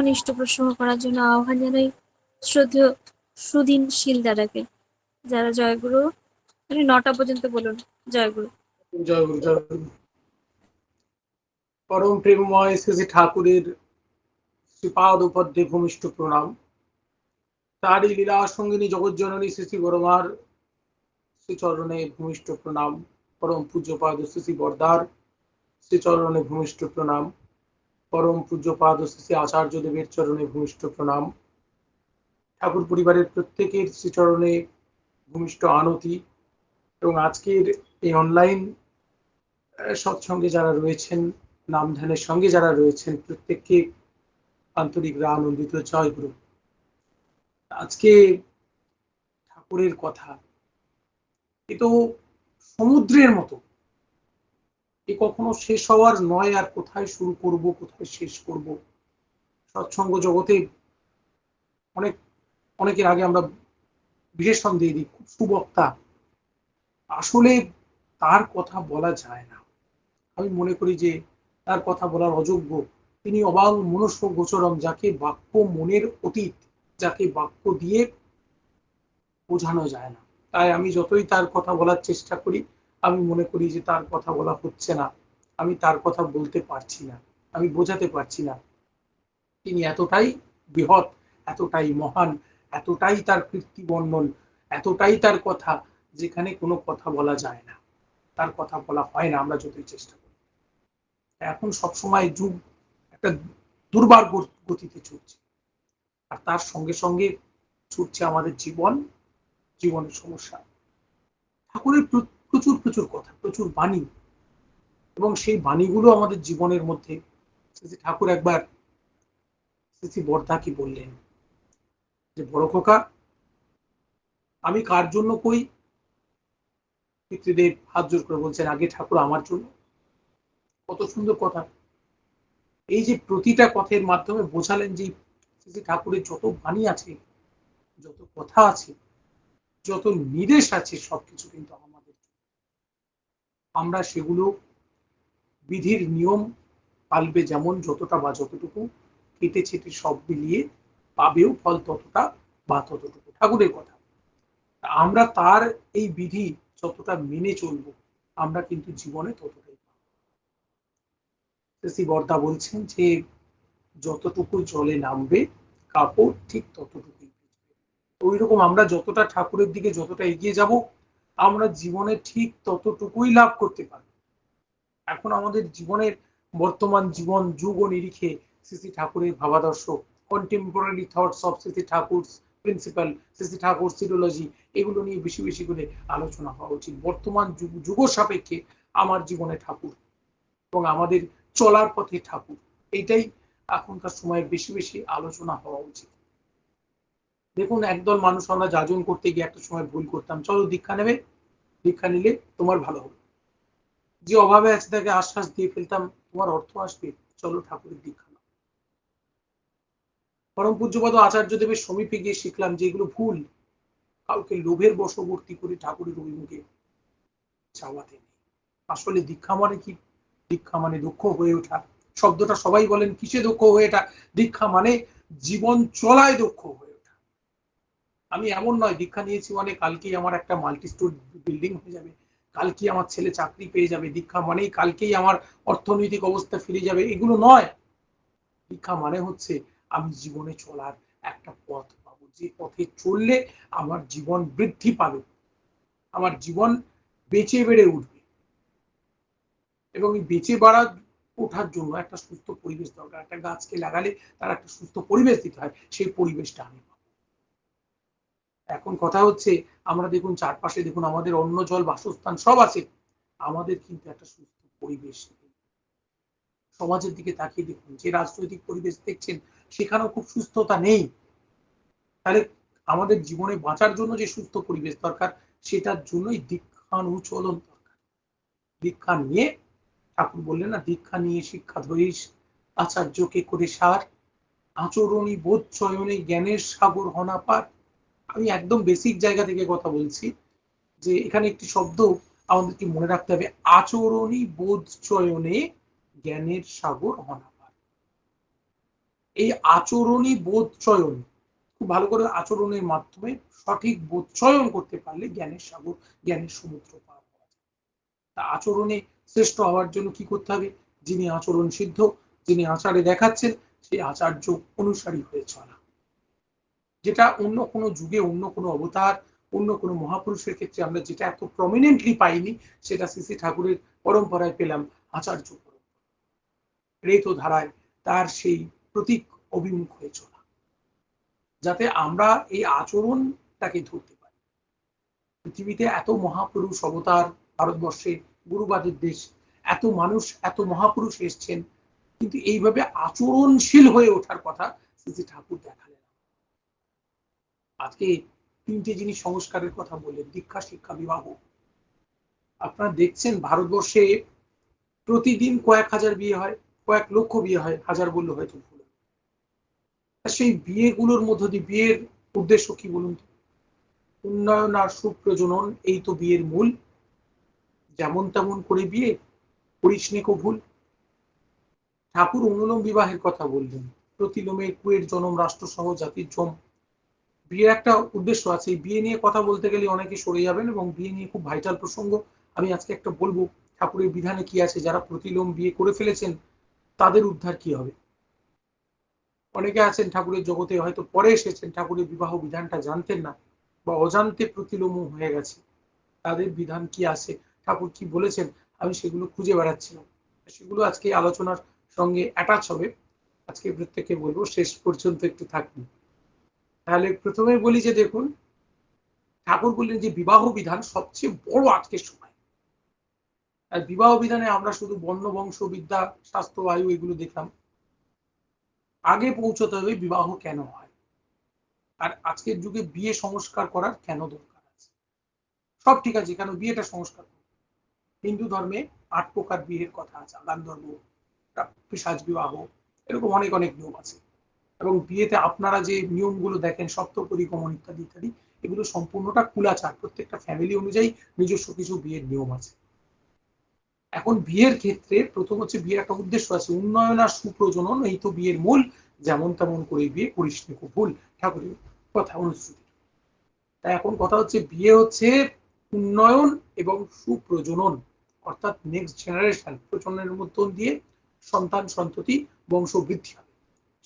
অনিষ্ট প্রসঙ্গ করার জন্য আহ্বান জানাই শ্রদ্ধেয় সুদিন শিলদারাকে। যারা জয়গুরু মানে 9টা পর্যন্ত বলুন। জয়গুরু। জয়গুরু। জয়গুরু। পরম প্রেমময় শ্রী ঠাকুরের শ্রীপাদ উপদ্যে ভূমিষ্ঠ প্রণাম। তারই লীলা সঙ্গিনী জগজ্জননী শ্রী শ্রী বড়মার শ্রীচরণে ভূমিষ্ঠ প্রণাম। পরম পূজ্যপাদ শ্রী শ্রী বরদার শ্রীচরণে ভূমিষ্ঠ প্রণাম। পরম পূজ্যপাদ শ্রী শ্রী আচার্যদেবের চরণে ভূমিষ্ঠ প্রণাম। ঠাকুর পরিবারের প্রত্যেকের শ্রীচরণে ভূমিষ্ঠ আনতি। এবং আজকের এই অনলাইন সৎসঙ্গে যারা রয়েছেন, নাম ধ্যানের সঙ্গে যারা রয়েছেন, প্রত্যেককে আন্তরিক আনন্দিত জয়গুরু। আজকে ঠাকুরের কথা এ তো সমুদ্রের মতো, এ কখনো শেষ হওয়ার নয়। আর কোথায় শুরু করব, কোথায় শেষ করব। সৎসঙ্গ জগতে অনেকের আগে আমরা বিশেষণ দিয়ে দিই, খুব সুবক্তা, আসলে তার কথা বলা যায় না। আমি মনে করি যে তার কথা বলার অযোগ্য। তিনি অবাং মনস্ব গোচরম, যাকে বাক্য মনের অতীত, যাকে বাক্য দিয়ে বোঝানো যায় না। তাই আমি যতই তার কথা বলার চেষ্টা করি, আমি মনে করি যে তার কথা বলা হচ্ছে না, আমি তার কথা বলতে পারছি না, আমি বোঝাতে পারছি না। তিনি এতটাই বৃহৎ, এতটাই মহান, এতটাই তার কীর্তি বর্ণন, এতটাই তার কথা, যেখানে কোনো কথা বলা যায় না, তার কথা বলা হয় না আমরা যতই চেষ্টা করি। এখন সবসময় যুগ একটা দুর্বার গতিতে ছুটছে, আর তার সঙ্গে সঙ্গে ছুটছে আমাদের জীবনের সমস্যা। ঠাকুরের প্রচুর প্রচুর কথা, প্রচুর বাণী, এবং সেই বাণীগুলো আমাদের জীবনের মধ্যে। ঠাকুর একবার শ্রী বর্দাকে বললেন যে, বড় খোকা, আমি কার জন্য কই? পিতৃদেব হাত জোর করে বলছেন, আগে ঠাকুর আমার জন্য। কত সুন্দর কথা। এই যে প্রতিটা কথার মাধ্যমে বোঝালেন যে শ্রী ঠাকুরের যত বাণী আছে, যত কথা আছে, যত নির্দেশ আছে, সবকিছু কিন্তু আমাদের। আমরা সেগুলো বিধির নিয়ম পালবে যেমন, যতটা বা যতটুকু, কেটে ছেটে সব মিলিয়ে পাবেও ফল ততটা বা ততটুকু। ঠাকুরের কথা। আমরা তার এই বিধি যতটা মেনে চলব, আমরা কিন্তু জীবনে ততটাই পাবো। শ্রী বর্দা বলছেন যে, যতটুকু জলে নামবে কাপড় ঠিক ততটুকুই। ওই রকম আমরা যতটা ঠাকুরের দিকে যতটা এগিয়ে যাব, আমরা জীবনে ঠিক ততটুকুই লাভ করতে পারব। এখন আমাদের জীবনের বর্তমান জীবন যুগ ও নিরিখে শ্রী ঠাকুরের ভাবাদর্শ, contemporary thoughts of Shri Thakur principal, Shri Thakur সিডোলজি, এগুলো নিয়ে বেশি বেশি করে আলোচনা হওয়া উচিত। বর্তমান যুগ সাপেক্ষে আমার জীবনে ঠাকুর এবং আমাদের চলার পথে ঠাকুর, এইটাই এখনকার সময় বেশি বেশি আলোচনা হওয়া উচিত। দেখুন, একদল মানুষ আমরা যাজন করতে গিয়ে একটা সময় ভুল করতাম, চলো দীক্ষা নেবে, দীক্ষা নিলে তোমার ভালো হবে। যে অভাবে আছে তাকে আশ্বাস দিয়ে ফেলতাম, তোমার অর্থ আসবে, চলো ঠাকুরের দীক্ষা নাও। পরম পূজ্যপাদ আচার্যদেবের সমীপে গিয়ে শিখলাম যে এগুলো ভুল। কাউকে লোভের বশবর্তী করে ঠাকুরের অভিমুখে চাওয়াতে নেই। আসলে দীক্ষা মানে কি? দীক্ষা মানে দক্ষ হয়ে ওঠা। শব্দটা সবাই বলেন, কিসে দক্ষ হয়ে ওঠা? দীক্ষা মানে জীবন চলায় দক্ষ হয়ে ওঠা। আমি এমন নয় দীক্ষা নিয়েছি মানে কালকেই আমার একটা মাল্টি স্টোরি বিল্ডিং হয়ে যাবে, কালকেই আমার ছেলে চাকরি পেয়ে যাবে, দীক্ষা মানেই কালকেই আমার অর্থনৈতিক অবস্থা ফিরে যাবে, এগুলো নয়। দীক্ষা মানে হচ্ছে আমি জীবনে চলার একটা পথ পাবো, যে পথে চললে আমার জীবন বৃদ্ধি পাবে, আমার জীবন বেঁচে বেড়ে উঠবে। এবং এই বেঁচে বাড়া ওঠার জন্য একটা সুস্থ পরিবেশ দরকার। একটা গাছকে লাগালে তার একটা সুস্থ পরিবেশ দিতে হয়, সেই পরিবেশটা আমি পাবো। এখন কথা হচ্ছে, আমরা দেখুন চারপাশে দেখুন, আমাদের অন্ন জল বাসস্থান সব আছে, আমাদের কিন্তু একটা সুস্থ পরিবেশ নেই। সমাজের দিকে তাকিয়ে দেখুন, যে রাজনৈতিক পরিবেশ দেখছেন সেখানেও খুব সুস্থতা নেই। তাহলে আমাদের জীবনে বাঁচার জন্য যে সুস্থ পরিবেশ দরকার, সেটার জন্যই দীক্ষানুচলন দরকার। দীক্ষা নিয়ে, ঠাকুর বললেন না, দীক্ষা নিয়ে শিক্ষা ধরিস আচার্যকে করে সার, আচরণী বোধ চয়নে জ্ঞানের সাগর হনা পার। আমি একদম বেসিক জায়গা থেকে কথা বলছি, যে এখানে একটি শব্দ আমাদেরকে মনে রাখতে হবে, আচরণী বোধ চয়নে জ্ঞানের সাগর হনা পার। এই আচরণী বোধ চয়ন, খুব ভালো করে আচরণের মাধ্যমে সঠিক বোধ চয়ন করতে পারলে জ্ঞানের সাগর, জ্ঞানের সমুদ্র পার করা যায়। তা আচরণে শ্রেষ্ঠ হওয়ার জন্য কি করতে হবে? যিনি আচরণ সিদ্ধ, যিনি আচারে দেখাচ্ছেন, সেই আচার্য অনুসারী হয়ে চলা, যেটা অন্য কোনো যুগে, অন্য কোনো অবতার, অন্য কোনো মহাপুরুষের ক্ষেত্রে আমরা যেটা এত প্রমিনেন্টলি পাইনি, সেটা শ্রী শ্রী ঠাকুরের পরম্পরায় পেলাম। আচার্য রেত ধারায় তার সেই প্রতীক অভিমুখ হয়ে চলা, যাতে আমরা এই আচরণটাকে ধরতে পারি। পৃথিবীতে এত মহাপুরুষ অবতার, ভারতবর্ষে গুরুবাদের দেশ, এত মানুষ, এত মহাপুরুষ এসছেন, কিন্তু এইভাবে আচরণশীল হয়ে ওঠার কথা শ্রী শ্রী ঠাকুর দেখালেন। আজকে তিনটে জিনিস সংস্কারের কথা বললেন, দীক্ষা, শিক্ষা, বিবাহ। আপনারা দেখছেন ভারতবর্ষে প্রতিদিন কয়েক হাজার বিয়ে হয়, কয়েক লক্ষ বিয়ে হয়, হাজার বললে হয়তো ভুল। সেই বিয়েগুলোর মধ্য দিয়ে বিয়ের উদ্দেশ্য কি বলুন তো? উন্নয়ন আর সুপ্রজনন, এই তো বিয়ের মূল। যেমন তেমন করে বিয়ে করিস নে কো ভুল। ঠাকুর অনুলোম বিবাহের কথা বললেন, প্রতিলোমে কুয়ের জনম, রাষ্ট্র সহ জাতির জম। বিয়ের একটা উদ্দেশ্য আছে। বিয়ে নিয়ে কথা বলতে গেলে অনেকে সরে যাবেন, এবং বিয়ে নিয়ে খুব ভাইটাল প্রসঙ্গ। আমি আজকে একটা বলবো ঠাকুরের বিধানে কি আছে, যারা প্রতিলোম বিয়ে করে ফেলেছেন তাদের উদ্ধার কি হবে। অনেকে আছেন ঠাকুরের জগতে, হয়তো পরে এসেছেন, ঠাকুরের বিবাহ বিধানটা জানতেন না, বা অজান্তে প্রতিলোম হয়ে গেছে। তাদের বিধান কি আছে, ঠাকুর কি বলেছেন, আমি সেগুলো খুঁজে বেড়াচ্ছিলাম। সেগুলো আজকে আলোচনার সঙ্গে অ্যাটাচ হবে। আজকে প্রত্যেককে বলবো শেষ পর্যন্ত একটু থাকবে। তাহলে প্রথমে বলি যে দেখুন, ঠাকুর বললেন যে বিবাহ বিধান সবচেয়ে বড় আজকের সময়। আর বিবাহ বিধানে আমরা শুধু বর্ণ, বংশ, বিদ্যা, স্বাস্থ্য, আয়ু এগুলো দেখলাম। আগে পৌঁছতে হবে বিবাহ কেন হয়, আর আজকের যুগে বিয়ে সংস্কার করার কেন দরকার আছে। সব ঠিক আছে, কেন বিয়েটা সংস্কার? হিন্দু ধর্মে ৮ প্রকার বিয়ের কথা আছে, গান্ধর্ব, পিশাচ বিবাহ, এরকম অনেক অনেক নিয়ম আছে। এবং বিয়েতে আপনারা যে নিয়মগুলো দেখেন, সপ্তপরিগমন ইত্যাদি ইত্যাদি, এগুলো সম্পূর্ণটা কুলাচার। প্রত্যেকটা ফ্যামিলি অনুযায়ী নিজস্ব কিছু বিয়ের নিয়ম আছে। এখন বিয়ের ক্ষেত্রে প্রথম হচ্ছে, বিয়ের একটা উদ্দেশ্য আছে, উন্নয়ন আর সুপ্রজনন, এই তো বিয়ের মূল। যেমন তেমন করে বিয়ে করিস নে কো ভুল, ঠাকুরের কথা, অনুশ্রুতি। তাই এখন কথা হচ্ছে, বিয়ে হচ্ছে উন্নয়ন এবং সুপ্রজনন, অর্থাৎ নেক্সট জেনারেশন, প্রজন্মের মধ্য দিয়ে সন্তান সন্ততি বংশবৃদ্ধি হবে।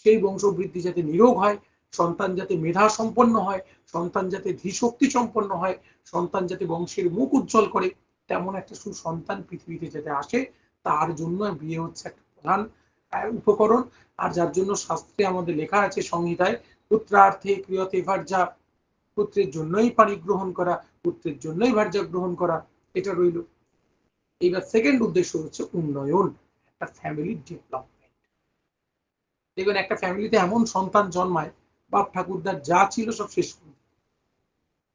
সেই বংশবৃদ্ধি যাতে নিরোগ হয়, সন্তান যাতে মেধা সম্পন্ন হয়, সন্তান যাতে ধীশক্তি সম্পন্ন হয়, সন্তান যাতে বংশের মুখ উজ্জ্বল করে, তেমন একটা সুসন্তান পৃথিবীতে যাতে আসে, তার জন্য বিয়ে হচ্ছে একটা প্রধান উপকরণ। আর যার জন্য শাস্ত্রে আমাদের লেখা আছে, সংহিতায়, পুত্রার্থে ক্রিয়তে ভার্যা, পুত্রের জন্যই পানি গ্রহণ করা, পুত্রের জন্যই ভার্যা গ্রহণ করা, এটা রইল। এইবার সেকেন্ড উদ্দেশ্য হচ্ছে উন্নয়ন, একটা ফ্যামিলির ডেভেলপমেন্ট। দেখবেন একটা ফ্যামিলিতে এমন সন্তান জন্মায়, বাপ ঠাকুরদার যা ছিল সব শেষ করে,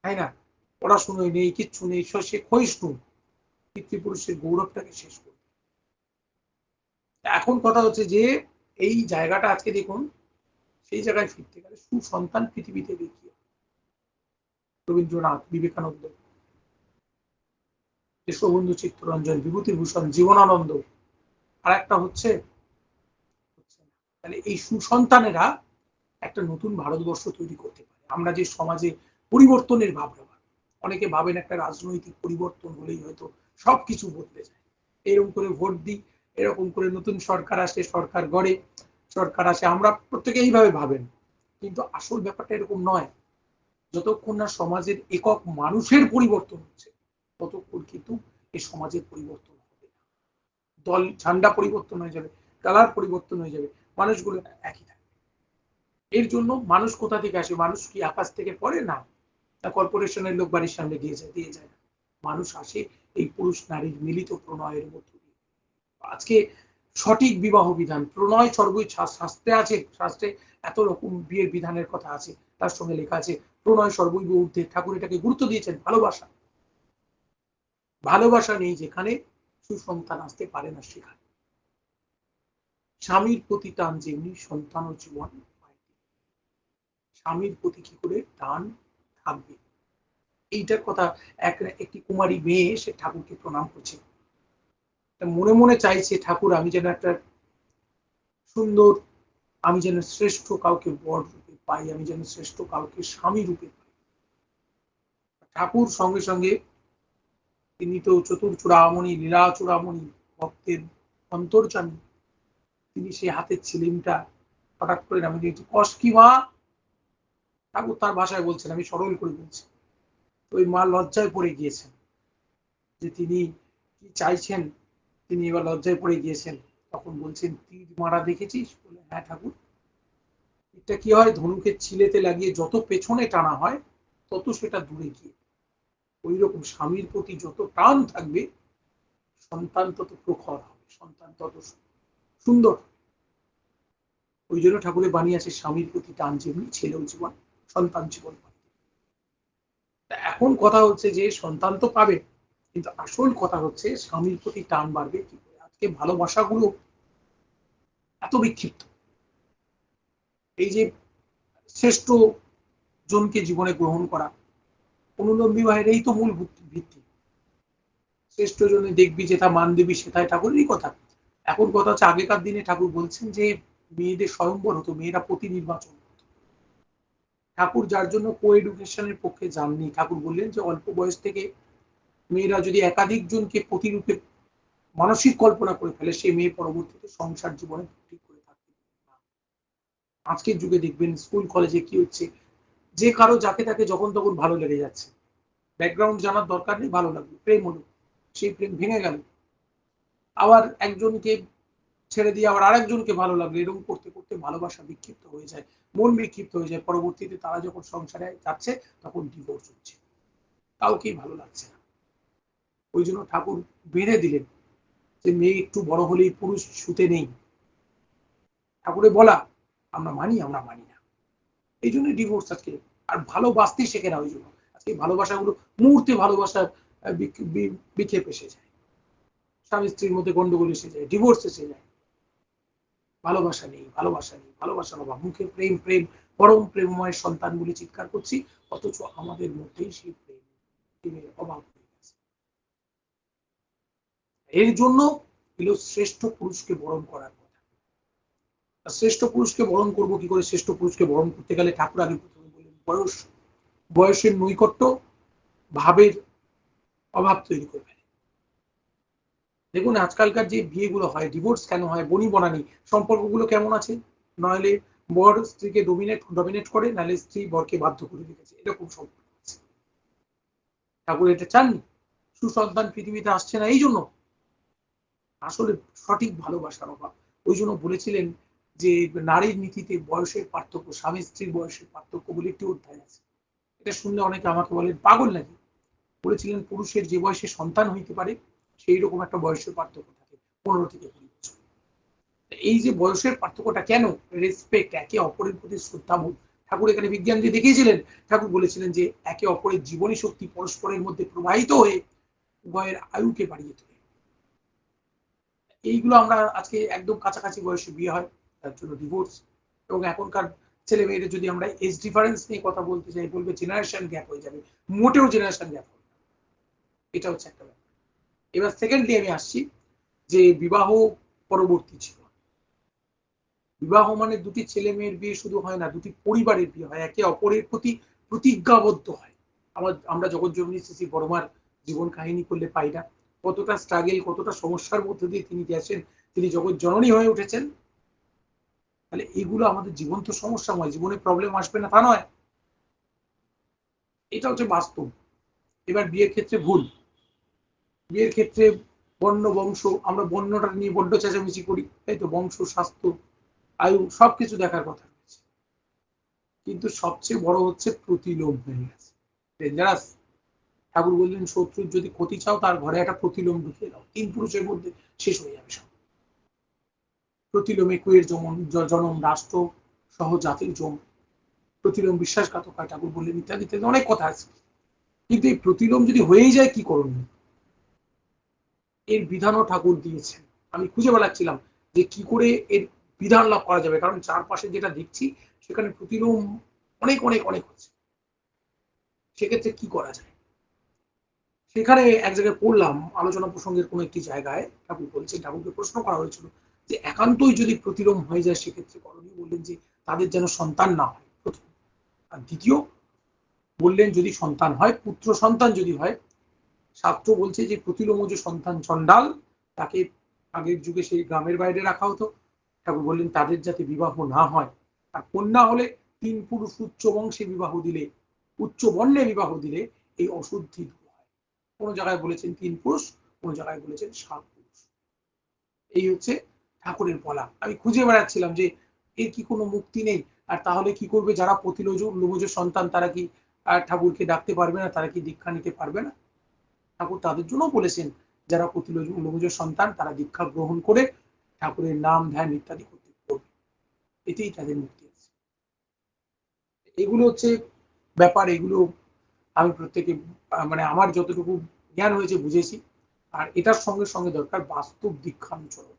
তাই না? পড়াশুনোয় নেই, কিচ্ছু নেই, সে ক্ষয়িষ্ণু, পিতৃপুরুষের গৌরবটাকে শেষ করে। এখন কথা হচ্ছে যে এই জায়গাটা আজকে দেখুন, সেই জায়গায় ফিরতে গেলে সুসন্তান পৃথিবীতে দেখিয়ে, রবীন্দ্রনাথ, বিবেকানন্দ, দেশবন্ধু চিত্তরঞ্জন, বিভূতিভূষণ, জীবনানন্দ, আর একটা হচ্ছে, তাহলে এই সুসন্তানেরা একটা নতুন ভারতবর্ষ তৈরি করতে পারে। আমরা যে সমাজে পরিবর্তনের ভাবনা, অনেকে ভাবেন একটা রাজনৈতিক পরিবর্তন হলেই হয়তো সবকিছু বদলে যায়, এরকম করে ভোট দিই, এরকম করে নতুন সরকার আসে, সরকার গড়ে, সরকার আসে, আমরা প্রত্যেকে এইভাবে ভাবেন। কিন্তু আসল ব্যাপারটা এরকম নয়। যতক্ষণ না সমাজের একক মানুষের পরিবর্তন হচ্ছে, ততক্ষণ কিন্তু এই সমাজের পরিবর্তন হবে না। দল ঝান্ডা পরিবর্তন হয়ে যাবে, কালার পরিবর্তন হয়ে যাবে, মানুষগুলো একই থাকবে। এর জন্য মানুষ কোথা থেকে আসে? মানুষ কি আকাশ থেকে পড়ে? না, কর্পোরেশনের লোক বাড়ির সামনে দিয়ে যায় না। মানুষ আসে এই পুরুষ নারীর মিলিত প্রণয়ের মধ্য দিয়ে। আজকে সঠিক বিবাহ বিধান, প্রণয় সর্বই শাস্ত্রে আছে। শাস্ত্রে এত রকম বিয়ের বিধানের কথা আছে, তার সঙ্গে লেখা আছে প্রণয় সর্বৈব ঊর্ধ্বে। ঠাকুর এটাকে গুরুত্ব দিয়েছেন। ভালোবাসা, ভালোবাসা নেই যেখানে, সুসন্তান আসতে পারে না সেখানে। স্বামীর প্রতি টান যেমনি, সন্তান ও জীবন, স্বামীর প্রতি কি করে টান থাকবে, এইটার কথা। একটি কুমারী মেয়ে সে ঠাকুরকে প্রণাম করছে, মনে মনে চাইছে, ঠাকুর আমি যেন একটা সুন্দর আমি যেন শ্রেষ্ঠ কাউকে বর রূপে পাই, আমি যেন শ্রেষ্ঠ কাউকে স্বামী রূপে পাই। ঠাকুর সঙ্গে সঙ্গে তিনি তো চতুর্চূড়ামণি, লীলা চূড়ামণি, ভক্তের অন্তর্যামী, তিনি সেই হাতের ছিলিমটা হঠাৎ করে নামিয়ে দিয়েছে, কস কি মা? ঠাকুর তার ভাষায় বলছেন, আমি সরল করে বলছি। ওই মা লজ্জায় পড়ে গিয়েছেন যে তিনি কি চাইছেন, তিনি এবার লজ্জায় পড়ে গিয়েছেন। তখন বলছেন, তীর মারা দেখেছিস? বলে, হ্যাঁ ঠাকুর। এটা কি হয়, ধনুকে ছিলেতে লাগিয়ে যত পেছনে টানা হয় তত সেটা দূরে গিয়ে, ওই রকম স্বামীর প্রতি যত টান থাকবে সন্তান তত প্রখর হবে, সন্তান তত সুন্দর। ওই জন্য ঠাকুরের বাণী আছে, স্বামীর প্রতি টান যেমনি ছেলেও জীবন, সন্তান জীবন। এখন কথা হচ্ছে যে সন্তান তো পাবে, কিন্তু আসল কথা হচ্ছে স্বামীর প্রতি টান বাড়বে কি করে। আজকে ভালোবাসাগুলো এত বিক্ষিপ্ত, এই যে শ্রেষ্ঠ জনকে জীবনে গ্রহণ করা, অনুলোম বিবাহের এই তো মূল ভিত্তি। শ্রেষ্ঠ জনে দেখবি যেথা মান দেবী সেথায়, ঠাকুরেরই কথা। এখন কথা হচ্ছে, আগেকার দিনে ঠাকুর বলছেন যে মেয়েদের স্বয়ংবর হতো, মেয়েরা প্রতি নির্বাচন। ঠাকুর যার জন্য কো এডুকেশনের পক্ষে যাননি, ঠাকুর বললেন যে অল্প বয়স থেকে মেয়েরা যদি একাধিক জনকে প্রতিরূপে মানসিক কল্পনা করে ফেলে, সে মেয়ে পরবর্তীতে সংসার জীবনে ঠিক করে থাকতে না। আজকের যুগে দেখবেন স্কুল কলেজে কি হচ্ছে, যে কারো যাকে তাকে যখন তখন ভালো লেগে যাচ্ছে, ব্যাকগ্রাউন্ড জানার দরকার নেই, ভালো লাগলো, প্রেম হলো, সেই প্রেম ভেঙে গেল, আবার একজনকে ছেড়ে দিয়ে আবার আরেকজনকে ভালো লাগলো, এরকম করতে করতে ভালোবাসা বিক্ষিপ্ত হয়ে যায়, মন বিক্ষিপ্ত হয়ে যায়। পরবর্তীতে তারা যখন সংসারে যাচ্ছে তখন ডিভোর্স হচ্ছে, কাউকেই ভালো লাগছে না। ওই জন্য ঠাকুর বেঁধে দিলেন যে মেয়ে একটু বড় হলেই পুরুষ ছুতে নেই। ঠাকুরে বলা, আমরা মানি, আমরা মানি না, এই জন্য ডিভোর্স আজকে। আর ভালোবাসতেই শেখে না, ওই জন্য আজকে ভালোবাসাগুলো মুহূর্তে ভালোবাসা বিক্ষেপ এসে যায়, স্বামী স্ত্রীর মধ্যে গন্ডগোল এসে যায়, ডিভোর্স এসে যায়। ভালোবাসা নেই, ভালোবাসা নেই, ভালোবাসার অভাব। মুখে প্রেম প্রেম, পরম প্রেমময় সন্তান বলে চিৎকার করছি, অথচ আমাদের মধ্যেই সেই প্রেমের অভাব হয়ে গেছে। এর জন্য এলো শ্রেষ্ঠ পুরুষকে বরণ করার কথা। শ্রেষ্ঠ পুরুষকে বরণ করবো কি করে? শ্রেষ্ঠ পুরুষকে বরণ করতে গেলে ঠাকুর আগে প্রথমে বললেন বয়স, বয়সের নৈকট্য ভাবের অভাব তৈরি করবে। দেখুন আজকালকার যে বিয়েগুলো হয়, ডিভোর্স কেন হয়? বনি বনানি সম্পর্কগুলো কেমন আছে? নইলে বর স্ত্রীকে ডমিনেট করে, নাহলে স্ত্রী বরকে বাধ্য করে রেখেছে, এরকম সম্পর্ক আছে। ঠাকুর এটা চাননি, সুসন্তান পৃথিবীতে আসছে না এই জন্য, আসলে সঠিক ভালোবাসার অভাব। ওই জন্য বলেছিলেন যে নারীর নীতিতে বয়সের পার্থক্য, স্বামী স্ত্রীর বয়সের পার্থক্য বলে একটি অধ্যায় আছে। এটা শুনলে অনেকে আমাকে বলেন পাগল নাকি। বলেছিলেন পুরুষের যে বয়সে সন্তান হইতে পারে সেই রকম একটা বয়সের পার্থক্য থাকে, 15 থেকে 20 বছর। এই যে বয়সের পার্থক্যটা কেন? রেসপেক্ট, একে অপরের প্রতি শ্রদ্ধাবোধ। ঠাকুর এখানে বিজ্ঞান দিয়ে দেখিয়েছিলেন। ঠাকুর বলেছিলেন যে একে অপরের জীবনী শক্তি পরস্পরের মধ্যে প্রবাহিত হয়ে উভয়ের আয়ুকে বাড়িয়ে তোলে। এইগুলো আমরা আজকে একদম কাছাকাছি বয়সে বিয়ে হয়, তার জন্য ডিভোর্স। এবং এখনকার ছেলে মেয়েদের যদি আমরা এজ ডিফারেন্স নিয়ে কথা বলতে চাই, বলবে জেনারেশন গ্যাপ হয়ে যাবে। মোটেও জেনারেশন গ্যাপ হবে না, এটা হচ্ছে একটা ব্যাপার। এবার সেকেন্ডলি আমি আসছি যে বিবাহ পরবর্তী জীবন। বিবাহ মানে দুটি ছেলে মেয়ের বিয়ে শুধু হয় না, দুটি পরিবারের বিয়ে হয়, একে অপরের প্রতি প্রতিজ্ঞাবদ্ধ হয়। আমরা জগৎজননী শ্রী বড়মার জীবন কাহিনী করলে পাই না কতটা স্ট্রাগল, কতটা সমস্যার মধ্যে দিয়ে তিনি গেছেন, তিনি জগৎ জননী হয়ে উঠেছেন। তাহলে এইগুলো আমাদের জীবন তো সমস্যাময়, জীবনে প্রবলেম আসবে না তা নয়, এটা হচ্ছে বাস্তব। এবার বিয়ের ক্ষেত্রে ভুল, বিয়ের ক্ষেত্রে বর্ণ বংশ, আমরা বর্ণটা নিয়ে বড্ড চেঁচামেচি করি, তাই তো, বংশ স্বাস্থ্য আয়ু সবকিছু দেখার কথা রয়েছে, কিন্তু সবচেয়ে বড় হচ্ছে প্রতিলোম হয়ে গেছে, ডেঞ্জারাস। ঠাকুর বললেন শত্রুর যদি ক্ষতি চাও তার ঘরে একটা প্রতিলোম ঢুকিয়ে দাও, 3 পুরুষের মধ্যে শেষ হয়ে যাবে সব। প্রতিলোমে কুয়ের জনম, রাষ্ট্র সহ জাতির জম, প্রতিলোম বিশ্বাসঘাতক হয়, ঠাকুর বললেন ইত্যাদি ইত্যাদি অনেক কথা আছে। কিন্তু এই প্রতিলোম যদি হয়েই যায় কি করণীয়, এর বিধানও ঠাকুর দিয়েছেন। আমি খুঁজে বেড়াচ্ছিলাম যে কি করে এর বিধান লাভ করা যাবে, কারণ চারপাশে যেটা দেখছি সেখানে প্রতিলোম অনেক অনেক অনেক হচ্ছে, সেক্ষেত্রে কি করা যায়। সেখানে এক জায়গায় পড়লাম আলোচনা প্রসঙ্গের কোন একটি জায়গায় ঠাকুর বলছেন, ঠাকুরকে প্রশ্ন করা হয়েছিল যে একান্তই যদি প্রতিলোম হয়ে যায় সেক্ষেত্রে করণীয় বললেন যে তাদের যেন সন্তান না হয় প্রথম। আর দ্বিতীয় বললেন যদি সন্তান হয়, পুত্র সন্তান যদি হয়, শাস্ত্র বলছে যে প্রতিলোমজ সন্তান চণ্ডাল, তাকে আগের যুগে সেই গ্রামের বাইরে রাখা হতো। ঠাকুর বললেন তাদের যাতে বিবাহ না হয়। আর কন্যা হলে 3 পুরুষ উচ্চ বংশে বিবাহ দিলে, উচ্চ বর্ণে বিবাহ দিলে এই অশুদ্ধি দূর হয়। কোনো জায়গায় বলেছেন 3 পুরুষ, কোনো জায়গায় বলেছেন 7 পুরুষ। এই হচ্ছে ঠাকুরের বলা। আমি খুঁজে বেড়াচ্ছিলাম যে এর কি কোনো মুক্তি নেই? আর তাহলে কি করবে যারা প্রতিলোমজ সন্তান, তারা কি ঠাকুরকে ডাকতে পারবে না? তারা কি দীক্ষা নিতে পারবে না? ঠাকুর তাদের জন্য বলেছেন যারা প্রতিলোমজ সন্তান তারা দীক্ষা গ্রহণ করে ঠাকুরের নাম ধ্যান ইত্যাদি করতে পারবে, এতেই তাদের মুক্তি আছে। এগুলো হচ্ছে ব্যাপার। এগুলো আমি প্রত্যেকে মানে আমার যতটুকু জ্ঞান হয়েছে বুঝেছি। আর এটার সঙ্গে সঙ্গে দরকার বাস্তব দীক্ষানুচরণ।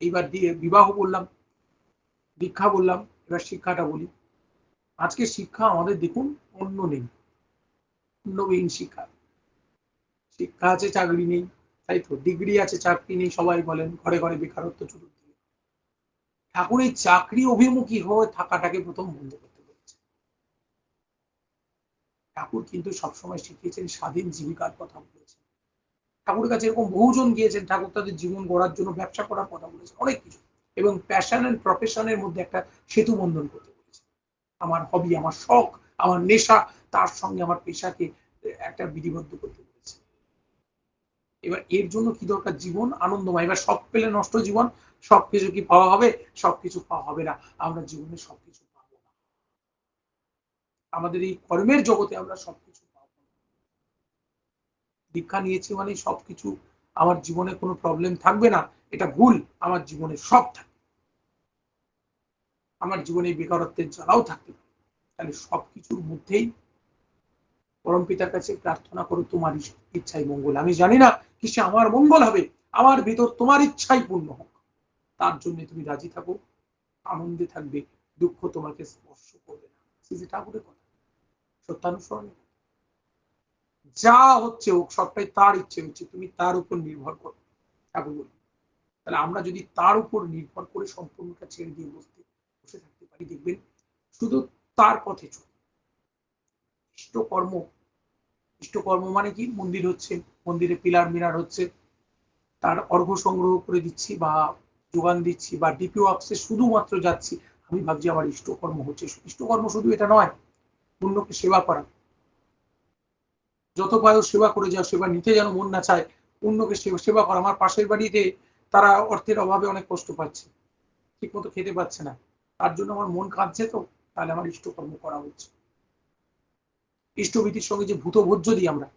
এইবার দিয়ে বিবাহ বললাম, দীক্ষা বললাম, এবার শিক্ষাটা বলি। আজকে শিক্ষা আমাদের দেখুন অন্য নেই, অন্যবিহীন শিক্ষা। শিক্ষা আছে চাকরি নেই, তাই তো? ডিগ্রি আছে চাকরি নেই, সবাই বলেন ঘরে ঘরে বেকারত্ব চতুর্দিকে। ঠাকুর এই চাকরি অভিমুখী হয়ে থাকাটাকে প্রথম বন্ধ করতে বলেছে। ঠাকুর কিন্তু সবসময় শিখিয়েছেন স্বাধীন জীবিকার কথা বলেছেন। ঠাকুরের কাছে এরকম বহুজন গিয়েছেন, ঠাকুর তাদের জীবন গড়ার জন্য ব্যবসা করার কথা বলেছেন, অনেক কিছু। এবং প্যাশন এন্ড প্রফেশনের মধ্যে একটা সেতু বন্ধন করতে বলেছেন। আমার হবি, আমার শখ, আমার নেশা, তার সঙ্গে আমার পেশাকে একটা বিধিবদ্ধ করতে বলেছে। এবার এর জন্য কি দরকার? জীবন আনন্দময়। এবার সব পেলে নষ্ট জীবন, সবকিছু কি পাওয়া হবে? সবকিছু পাওয়া হবে না। আমরা জীবনে সবকিছু পাবো না। আমাদের এই কর্মের জগতে আমরা সবকিছু পাবো না। দীক্ষা নিয়েছি মানে সবকিছু আমার জীবনে কোনো প্রবলেম থাকবে না, এটা ভুল। আমার জীবনে সব থাকবে। আমার জীবনে বেকারত্বের জ্বালাও থাকতে পারে। তাহলে সবকিছুর মধ্যেই পরম পিতার কাছে প্রার্থনা করো তোমার ইচ্ছাই মঙ্গল। আমি জানি না কিসে আমার মঙ্গল হবে, আমার ভিতর তোমার ইচ্ছাই পূর্ণ হোক। তার জন্য তুমি রাজি থাকো, আনন্দে থাকবে, দুঃখ তোমাকে স্পর্শ করবে না। শ্রী ঠাকুরের কথা, সত্যানুসরণে যা হচ্ছে হোক, সবটাই তার ইচ্ছে হচ্ছে, তুমি তার উপর নির্ভর করো। ঠাকুর বলি তাহলে আমরা যদি তার উপর নির্ভর করে সম্পূর্ণটা ছেড়ে দিয়ে বসে থাকতে পারি, দেখবেন শুধু তার পথে চল। ইষ্টকর্ম, ইষ্টকর্ম মানে কি? মন্দির হচ্ছে, মন্দিরে পিলার মিনার হচ্ছে, তার অর্ঘ্য সংগ্রহ করে দিচ্ছি বা যোগান দিচ্ছি বা ডিপি অফিসে শুধুমাত্র যাচ্ছি, আমি ভাবছি আমার ইষ্টকর্ম হচ্ছে। ইষ্টকর্ম শুধু এটা নয়, অন্যকে সেবা করা। যত পারো সেবা করে যাও, সেবা নিতে যেন মন না চায়, অন্যকে সেবা করা। আমার পাশের বাড়িতে তারা অর্থের অভাবে অনেক কষ্ট পাচ্ছে, ঠিক মতো খেতে পাচ্ছে না, তার জন্য আমার মন কাঁদছে, তো তাহলে আমার ইষ্টকর্ম করা হচ্ছে। ইষ্টভীতির সঙ্গে যে ভূতভোজ্য দিই আমরা,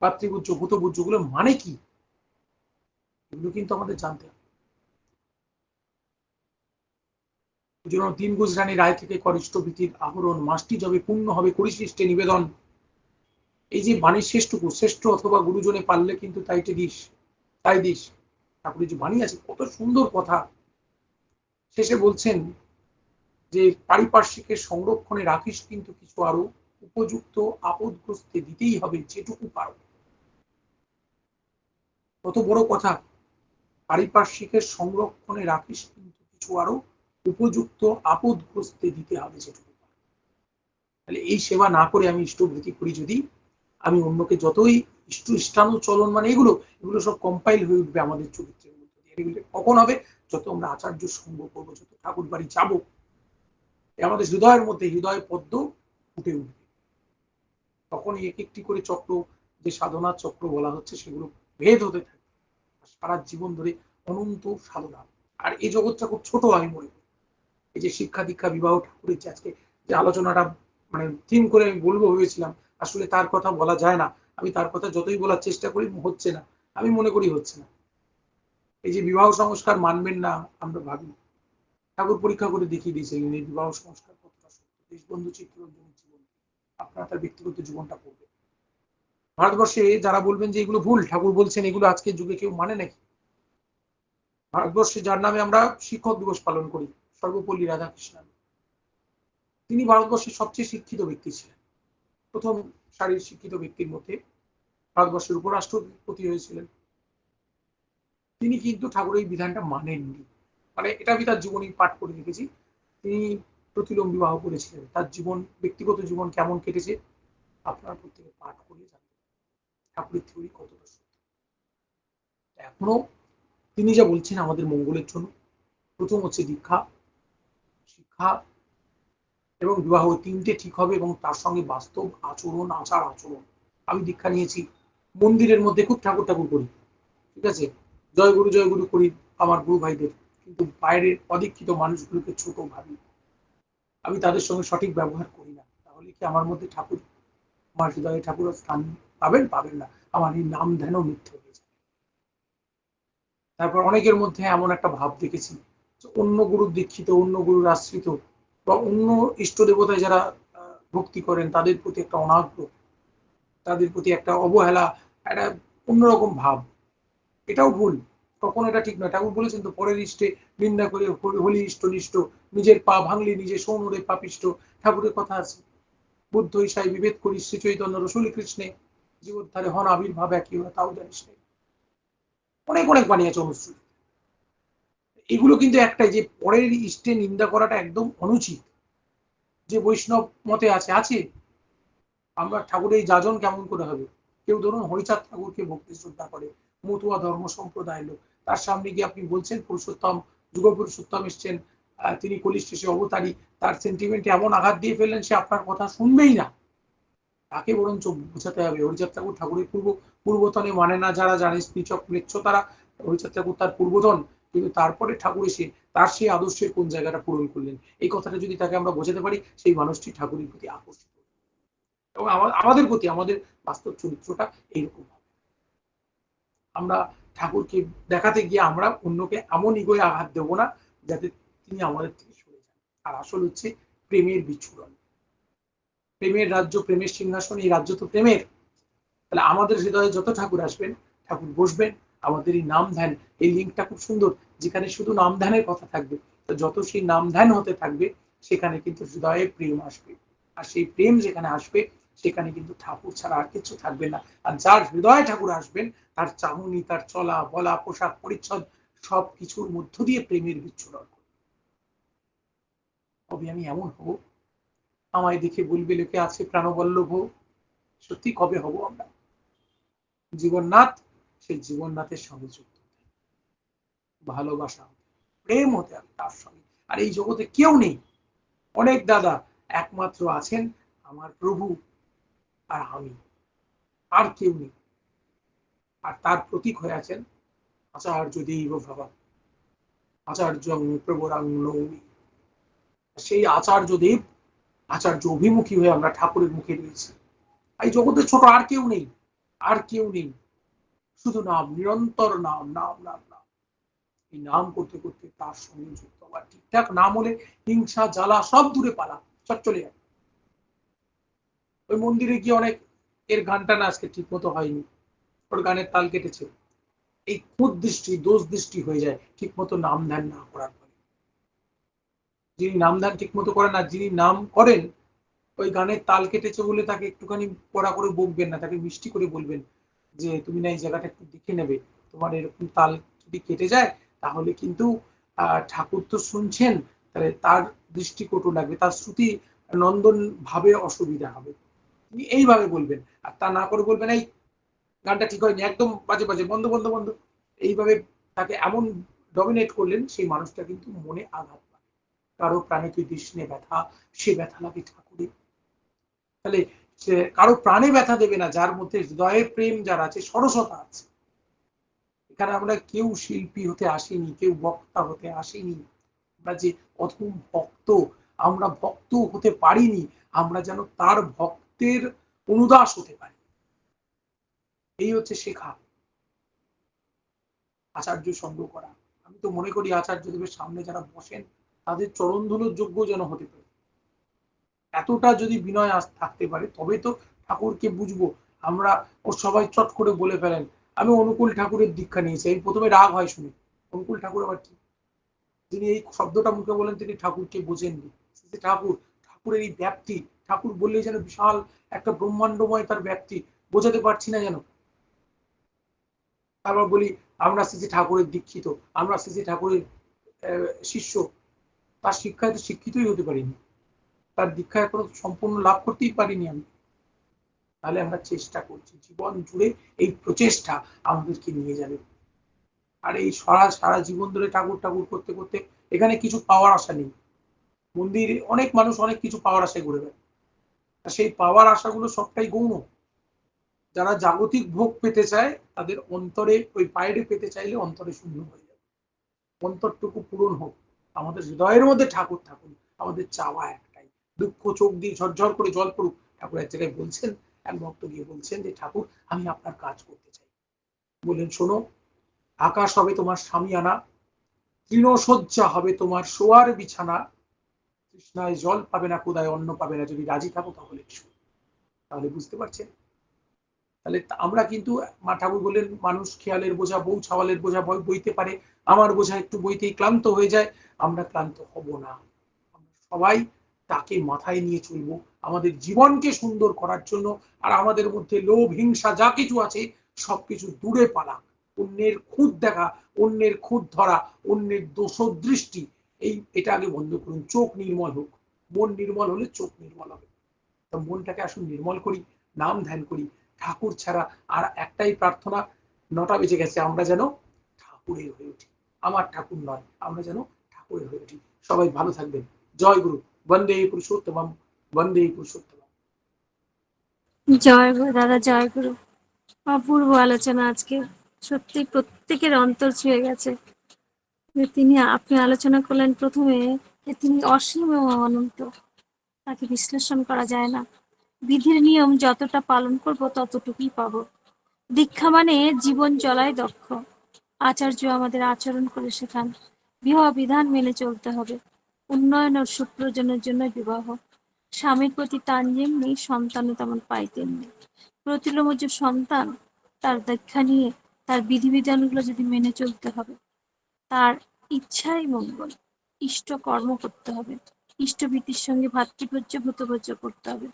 পাতৃভোজ্য ভূতভোজ্য, গুলো মানে কি? এগুলো কিন্তু আমাদের জানতে হবে। জন্য দিন গুজরানি রায় থেকে কর ইষ্টভীতির আহরণ, মাসটি যবে পূর্ণ হবে করিসিষ্টে নিবেদন। এই যে বাণীর শ্রেষ্ঠটুকু, শ্রেষ্ঠ অথবা গুরুজনে পারলে কিন্তু তাইতে দিস, তাই দিস। ঠাকুরের যে বাণী আছে কত সুন্দর কথা। শেষে বলছেন যে পারিপার্শ্বিকের সংরক্ষণে রাখিস কিন্তু কিছু আরো, উপযুক্ত আপদগ্রস্তে দিতেই হবে যেটুকু পারো। কত বড় কথা! পারিপার্শ্বিকের সংরক্ষণে রাখিস কিন্তু কিছু আরো, উপযুক্ত আপদগ্রস্তে দিতে হবে যেটুকু পারো। তাহলে এই সেবা না করে আমি ইষ্টভীতি করি যদি, আমি অন্যকে যতই ইষ্টানুচলন মানে এগুলো এগুলো সব কম্পাইল হয়ে উঠবে আমাদের চরিত্রের মধ্যে দিয়ে। এগুলো কখন হবে? যত আমরা আচার্য সঙ্গ করবো, যত ঠাকুর বাড়ি যাবো, আমাদের হৃদয়ের মধ্যে হৃদয় পদ্ম ফুটে উঠবে। তখনই এক একটি করে চক্র, যে সাধনার চক্র বলা হচ্ছে, সেগুলো ভেদ হতে থাকে সারা জীবন ধরে, অনন্ত সাধনা। আর এই জগৎটা খুব ছোট আমি মনে করি। এই যে শিক্ষা দীক্ষা বিবাহ ঠাকুরের যে আজকে যে আলোচনাটা মানে থিম করে আমি বলবো ভেবেছিলাম, আসলে তার কথা বলা যায় না। আমি তার কথা যতই বলার চেষ্টা করি হচ্ছে না, আমি মনে করি হচ্ছে না। এই যে বিবাহ সংস্কার মানবেন না আমরা ভাবি, ঠাকুর পরীক্ষা করে দেখিয়ে দিয়েছিলেন এই বিবাহ সংস্কার কতটা সত্য। দেশবন্ধু চিত্তরঞ্জনের জীবন আপনারা তার ব্যক্তিগত জীবনটা পড়বেন। ভারতবর্ষে যারা বলবেন যে এগুলো ভুল, ঠাকুর বলছেন এগুলো আজকের যুগে কেউ মানে নাকি? ভারতবর্ষে যার নামে আমরা শিক্ষক দিবস পালন করি, সর্বপল্লী রাধাকৃষ্ণন, তিনি ভারতবর্ষের সবচেয়ে শিক্ষিত ব্যক্তি ছিলেন। প্রথম সারির শিক্ষিত ব্যক্তির মধ্যে ভারতবর্ষের উপরাষ্ট্রপতি হয়েছিলেন। তিনি কিন্তু ঠাকুরের এই বিধানটা মানেননি। মানে এটা আমি তার জীবনী পাঠ করে রেখেছি। তিনি প্রতিলোম বিবাহ করেছিলেন। তার জীবন, ব্যক্তিগত জীবন কেমন কেটেছে আপনারা প্রত্যেকে পাঠ করলে জানতে পারবেন ঠাকুরের থিওরি কতটা সত্য। এখনো তিনি যা বলছেন আমাদের মঙ্গলের জন্য। প্রথম হচ্ছে দীক্ষা, শিক্ষা এবং বিবাহ, তিনটে ঠিক হবে এবং তার সঙ্গে বাস্তব আচরণ, আচার আচরণ। আমি দীক্ষা নিয়েছি, মন্দিরের মধ্যে খুব ঠাকুর ঠাকুর করি, ঠিক আছে, জয় গুরু করি আমার গুরু ভাইদের, কিন্তু বাইরের অদীক্ষিত মানুষগুলোকে ছোট ভাবি, আমি তাদের সঙ্গে সঠিক ব্যবহার করি না। তাহলে কি আমার মধ্যে ঠাকুর, আমার হৃদয়ে ঠাকুরের স্থান পাবেন? পাবেন না। আমার এই নাম ধ্যানও মিথ্যে হয়ে যায়। তারপর অনেকের মধ্যে এমন একটা ভাব দেখেছি যে অন্য গুরুর দীক্ষিত, অন্য গুরুর আশ্রিত বা অন্য ইষ্ট দেবতায় যারা ভক্তি করেন তাদের প্রতি একটা অনাগ্রহ, তাদের প্রতি একটা অবহেলা, একটা অন্যরকম ভাব। এটাও ভুল, কখনো এটা ঠিক নয়। ঠাকুর বলেছেন তো, পরের ইষ্টে নিন্দা করে হলি ইষ্ট নিষ্ঠ, নিজের পা ভাঙলি নিজে সৌনরে পাপিষ্ট। ঠাকুরের কথা আছে, বুদ্ধ ঈশাই বিভেদ করি শ্রী চৈতন্য রসুল কৃষ্ণে, জীবোদ্ধারে হন আবির্ভাব একই হয় তাও জানিস নেই। অনেক অনেক বানিয়েছে অনুশ্রুতি। এগুলো কিন্তু একটাই, যে পরের ইষ্টে নিন্দা করাটা একদম অনুচিত। যে বৈষ্ণব মতে আছে আছে, আমরা ঠাকুরের এই যাজন কেমন করে হবে? কেউ ধরুন হরিচাঁদ ঠাকুরকে ভক্তি শ্রদ্ধা করে, মতুয়া ধর্ম সম্প্রদায় লোক, তার সামনে গিয়ে আপনি বলছেন পুরুষোত্তম, যুগ পুরুষোত্তম এসছেন, তিনি কলি শেষে অবতারী, তার সেন্টিমেন্টে এমন আঘাত দিয়ে ফেললেন সে আপনার কথা শুনবেই না। তাকে বরঞ্চ বোঝাতে হবে হরিচাঁদ ঠাকুর ঠাকুরের পূর্বতনে মানে না যারা জানে স্ত্রীচক ম্লেচ্ছ তারা, হরিচাঁদ ঠাকুর তার পূর্বতন, কিন্তু তারপরে ঠাকুর এসে তার সেই আদর্শের কোন জায়গাটা পূরণ করলেন, এই কথাটা যদি তাকে আমরা বোঝাতে পারি, সেই মানুষটি ঠাকুরের প্রতি আকর্ষিত এবং আমাদের প্রতি আমাদের বাস্তব চরিত্রটা এইরকম হবে। আমরা ঠাকুরকে দেখাতে গিয়ে আমরা অন্যকে এমন ইগোয় আঘাত দেবো না যাতে তিনি আমাদের থেকে সরে যান। আর আসল হচ্ছে প্রেমের বিচ্ছুরণ, প্রেমের রাজ্য, প্রেমের সিংহাসন, এই রাজ্য তো প্রেমের। তাহলে আমাদের হৃদয়ে যত ঠাকুর আসবেন, ঠাকুর বসবেন, আমাদের এই নাম ধ্যান, এই লিঙ্কটা খুব সুন্দর, যেখানে শুধু নাম ধ্যানের কথা থাকবে, তো যত সেই নাম ধ্যান হতে থাকবে সেখানে কিন্তু হৃদয়ে প্রেম আসবে। আর সেই প্রেম যেখানে আসবে সেখানে কিন্তু ঠাকুর ছাড়া আর কিছু থাকবে না। আর যার হৃদয়ে ঠাকুর আসবেন তার চাহনি, তার চলা বলা, পোশাক পরিচ্ছদ, সব কিছুর মধ্য দিয়ে প্রেমের বিচ্ছুরণ। কবে আমি এমন হব, আমায় দেখে বলবে লোকে আছে প্রাণবল্লভ। সত্যি কবে হব আমরা জীবননাথ? সেই জীবননাথের সঙ্গে যুক্ত, ভালোবাসা, প্রেম হতে হবে তার সঙ্গে। আর এই জগতে কেউ নেই, অনেক দাদা, একমাত্র আছেন আমার প্রভু আর আমি, আর কেউ নেই। আর তার প্রতীক হয়ে আছেন আচার্য দেব ভাবা, আচার্য প্রবরাং নৌমি। সেই আচার্য দেব, আচার্য অভিমুখী হয়ে আমরা ঠাকুরের মুখে রয়েছি। এই জগতে ছোট আর কেউ নেই, আর কেউ নেই, শুধু নাম, নিরন্তর নাম, নাম নাম নাম। এই নাম করতে করতে তার সঙ্গে যুক্ত হওয়া, ঠিকঠাক নাম হলে হিংসা জ্বালা সব দূরে পালা, সব চলে যাবে। ওই মন্দিরে গিয়ে অনেক এর গানটা না আজকে ঠিক মতো হয়নি, ওর গানের তাল কেটেছে, এই খুদ দৃষ্টি, দোষ দৃষ্টি হয়ে যায় ঠিক মতো নাম ধ্যান না করার ফলে। যিনি নাম ধ্যান ঠিক মতো করেন, আর যিনি নাম করেন, ওই গানের তাল কেটেছে বলে তাকে একটুখানি কড়া করে বকবেন না, তাকে মিষ্টি করে বলবেন যে তুমি না এই জায়গাটা একটু দেখে নেবে, তোমার এরকম তাল যদি কেটে যায় তাহলে কিন্তু ঠাকুর তো শুনছেন, তাহলে তার দৃষ্টিকটু লাগবে, তার শ্রুতি নন্দন ভাবে অসুবিধা হবে। তিনি এইভাবে বলবেন, আর তা না করে বলবেন এই গানটা ঠিক হয়নি, একদম বাজে বাজে, বন্ধ বন্ধ বন্ধ। এইভাবে তাকে এমন ডমিনেট করলেন, সেই মানুষটা কিন্তু মনে আঘাত পায়। কারো প্রাণে তুই দিসনে ব্যথা, সে ব্যথা লাগে ঠাকুরের। তাহলে সে কারো প্রাণে ব্যথা দেবে না যার মধ্যে হৃদয়ে প্রেম, যার আছে সরসতা আছে। এখানে আমরা কেউ শিল্পী হতে আসেনি, কেউ বক্তা হতে আসেনি, আমরা যে অধম ভক্ত, আমরা ভক্ত হতে পারিনি, আমরা যেন তার ভক্তের অনুদাস হতে পারি। এই হচ্ছে শেখা, আচার্য সঙ্গ করা। আমি তো মনে করি আচার্যদেবের সামনে যারা বসেন তাদের চরণ ধুলোর যোগ্য যেন হতে পারে। এতটা যদি বিনয় থাকতে পারে তবে তো ঠাকুরকে বুঝবো আমরা। ও সবাই চট করে বলে ফেলেন আমি অনুকূল ঠাকুরের দীক্ষা নিয়েছি, এই প্রথমে রাগ হয় শুনে, অনুকূল ঠাকুর আবার কি? যিনি এই শব্দটা মুখে বলেন তিনি ঠাকুরকে বোঝেননি। ঠাকুর, ঠাকুরের এই ব্যাপ্তি, ঠাকুর বললেই যেন বিশাল একটা ব্রহ্মাণ্ডময় তার ব্যাপ্তি, বোঝাতে পারছি না যেন। তারপর বলি আমরা শ্রী ঠাকুরের দীক্ষিত, আমরা শ্রী ঠাকুরের শিষ্য। তার শিক্ষায় তো শিক্ষিতই হতে পারিনি, তার দীক্ষা এখনো সম্পূর্ণ লাভ করতেই পারিনি আমি। তাহলে আমরা চেষ্টা করছি, জীবন জুড়ে এই প্রচেষ্টা আমাদেরকে নিয়ে যাবে। আর এই সারা জীবন ধরে ঠাকুর ঠাকুর করতে করতে এখানে কিছু পাওয়ার আশা নেই। মন্দিরে অনেক মানুষ অনেক কিছু পাওয়ার আশায় ঘুরে বেড়ায়, সেই পাওয়ার আশাগুলো সবটাই গৌণ। যারা জাগতিক ভোগ পেতে চায় তাদের অন্তরে, ওই বাইরে পেতে চাইলে অন্তরে শূন্য হয়ে যাবে। অন্তরটুকু পূরণ হোক, আমাদের হৃদয়ের মধ্যে ঠাকুর থাকুন, আমাদের চাওয়া একটাই। দুঃখ চোখ দিয়ে ঝরঝর করে জল পড়ুক। ঠাকুর এক জায়গায় বলছেন, এক ভক্ত গিয়ে বলছেন যে ঠাকুর আমি আপনার কাজ করতে চাই। বললেন শোনো, আকাশ হবে তোমার সামিয়ানা, তৃণশয্যা হবে তোমার শোয়ার বিছানা, তৃষ্ণায় জল পাবে না, ক্ষুধায় অন্ন পাবে না, যদি রাজি থাকো তাহলে এসো। তাহলে বুঝতে পারছেন? তাহলে আমরা কিন্তু, মা ঠাকুর বললেন মানুষ খেয়ালের বোঝা বউ ছাওয়ালের বোঝা বইতে পারে, আমার বোঝা একটু বইতেই ক্লান্ত হয়ে যায়। আমরা ক্লান্ত হব না, আমরা সবাই তাকে মাথায় নিয়ে চলবো আমাদের জীবনকে সুন্দর করার জন্য। আর আমাদের মধ্যে লোভ হিংসা যা কিছু আছে সবকিছু দূরে পালাক। অন্যের খুঁত দেখা, অন্যের খুঁত ধরা, অন্যের দোষদৃষ্টি, এটা আগে বন্ধ করুন। চোখ নির্মল হোক, মন নির্মল হলে চোখ নির্মল হবে। তো মনটাকে আসুন নির্মল করি, নাম ধ্যান করি। ঠাকুর ছাড়া আর একটাই প্রার্থনা, 9টা বেজে গেছে, আমরা যেন ঠাকুরের হয়ে উঠি। আমার ঠাকুর নয়, আমরা যেন ঠাকুরের হয়ে উঠি। সবাই ভালো থাকবেন। জয় গুরু। বন্দে পুরুষোত্তমম, বন্দে পুরুষোত্তমম। জয় গুরু দাদা, জয় গুরু। অপূর্ব আলোচনা আজকে, সত্যি প্রত্যেকের অন্তর ছুঁয়ে গেছে। আপনি আলোচনা করলেন প্রথমে যে তিনি অসীম এবং অনন্ত, তাকে বিশ্লেষণ করা যায় না। বিধির নিয়ম যতটা পালন করব ততটুকুই পাবো। দীক্ষা মানে জীবন চলায় দক্ষ। আচার্য আমাদের আচরণ করে শেখান, বিবাহ বিধান মেনে চলতে হবে। উন্নয়ন ও সুপ্রজনের জন্য বিবাহ। স্বামীর প্রতি টান যেমনি, সন্তানও তেমন পাই তেমনি। প্রতিলোময সন্তান, তার দীক্ষা নিয়ে তার বিধিবিধানগুলো যদি মেনে চলতে হবে, তার ইচ্ছাই মঙ্গল। ইষ্ট কর্ম করতে হবে, ইষ্টভীতির সঙ্গে ভাতৃভোজ্য ভূতভোজ্য করতে হবে।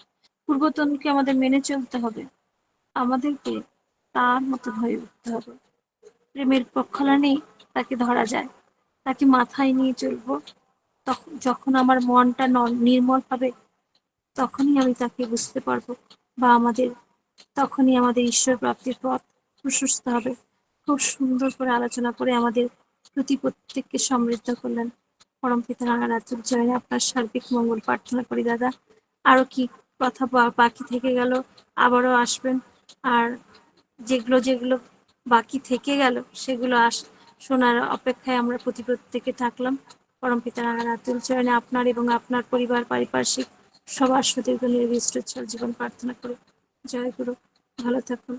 পূর্বতনকে আমাদের মেনে চলতে হবে, আমাদেরকে তার মতো হয়ে উঠতে হবে। প্রেমের প্রক্ষালনেই তাকে ধরা যায়, তাকে মাথায় নিয়ে চলবো। তখন যখন আমার মনটা নির্মল হবে, তখনই আমি তাকে বুঝতে পারবো, বা তখনই আমাদের ঈশ্বর প্রাপ্তির পথ প্রশস্ত হবে। খুব সুন্দর করে আলোচনা করে আমাদের প্রত্যেককে সমৃদ্ধ করলেন। পরমপিতা রাঙারাজ্যের জয়, আপনার সার্বিক মঙ্গল প্রার্থনা করি দাদা। আরো কি কথা বাকি থেকে গেল, আবারও আসবেন। আর যেগুলো যেগুলো বাকি থেকে গেল সেগুলো শোনার অপেক্ষায় আমরা প্রত্যেকে থাকলাম। পরমপিতা রাঙারাজ্যের চরণে আপনার এবং আপনার পরিবার পারিপার্শ্বিক সবার সুদীর্ঘ নির্বিষ্ট জীবন প্রার্থনা করি। জয় গুরু, ভালো থাকুন।